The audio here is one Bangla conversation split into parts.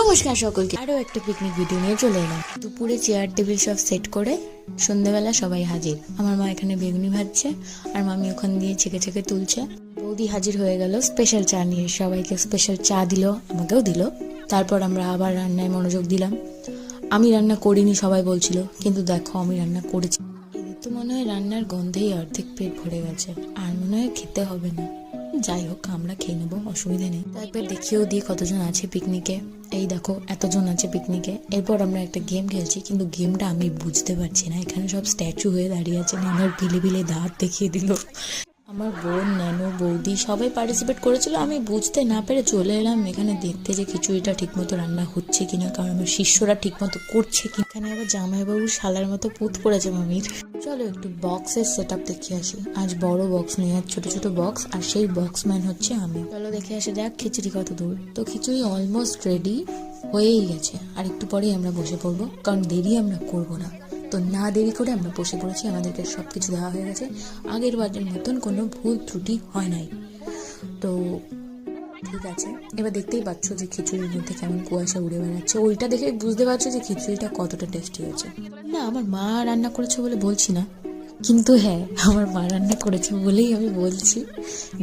নমস্কার সকলকে, আরো একটা পিকনিক ভিডিও নিয়ে চলে এলাম। দুপুরে চেয়ার টেবিল সব সেট করে সন্ধ্যাবেলা সবাই হাজির। আমার মা এখানে বেগুনি ভাজছে আর মামি ওখান দিয়ে ছেঁকে ছেঁকে তুলছে। বৌদি হাজির হয়ে গেল স্পেশাল চা নিয়ে, সবাইকে স্পেশাল চা দিল, আমাকেও দিল। তারপর আমরা আবার রান্নায় মনোযোগ দিলাম। আমি রান্না করিনি সবাই বলছিল, কিন্তু দেখো আমি রান্না করেছি। এদের তো মনে হয় রান্নার গন্ধেই অর্ধেক পেট ভরে গেছে, আর মনে হয় খেতে হবে না। যাই হোক, আমরা খেয়ে নেবো, অসুবিধা নেই। তো একবার দেখিয়েও দিয়ে কতজন আছে পিকনিকে। এই দেখো এতজন আছে পিকনিকে। এরপর আমরা একটা গেম খেলছি, কিন্তু গেমটা আমি বুঝতে পারছি না। এখানে সব স্ট্যাচু হয়ে দাঁড়িয়ে আছে, নানার ভিলে ভিলে দাঁত দেখিয়ে দিল। আমার বোন, নানু, বৌদি সবাই পার্টিসিপেট করেছিল। আমি বুঝতে না পেরে চলে এলাম এখানে দেখতে যে খিচুড়িটা ঠিকমতো রান্না হচ্ছে কিনা, কারণ আমার শিষ্যরা ঠিকমতো করছে কি। এখানে আবার জামাইবাবু শালার মতো পুঁত পড়েছে মামির। চলো একটু বক্সের সেট আপ দেখে আসি। আজ বড় বক্স নেই, আজ ছোট ছোট বক্স, আর সেই বক্সম্যান হচ্ছে আমি। চলো দেখে আসে যাক খিচুড়ি কত দূর। তো খিচুড়ি অলমোস্ট রেডি হয়েই গেছে, আর একটু পরেই আমরা বসে পড়বো, কারণ দেরি আমরা করবো না। তো না দেরি করে আমরা বসে পড়েছি, আমাদেরকে সব কিছু দেওয়া হয়ে গেছে। আগের বারের মতন কোনো ভুল ত্রুটি হয় নাই। তো ঠিক আছে, এবার দেখতেই পাচ্ছ যে খিচুড়ির মধ্যে কেমন কুয়াশা উড়ে বেড়াচ্ছে। ওইটা দেখে বুঝতে পারছো যে খিচুড়িটা কতটা টেস্টি হয়েছে। না, আমার মা রান্না করেছে বলে বলছি না, কিন্তু হ্যাঁ, আমার মা রান্না করেছে বলেই আমি বলছি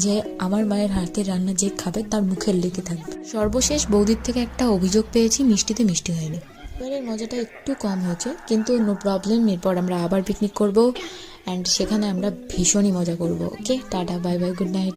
যে আমার মায়ের হাতের রান্না যে খাবে তার মুখের লেগে থাকবে। সর্বশেষ বৌদির থেকে একটা অভিযোগ পেয়েছি, মিষ্টিতে মিষ্টি হয়নি। এবারের মজাটা একটু কম হয়েছে, কিন্তু নো প্রবলেম। এরপর আমরা আবার পিকনিক করব, অ্যান্ড সেখানে আমরা ভীষণই মজা করব। Okay, tata, bye bye, good night.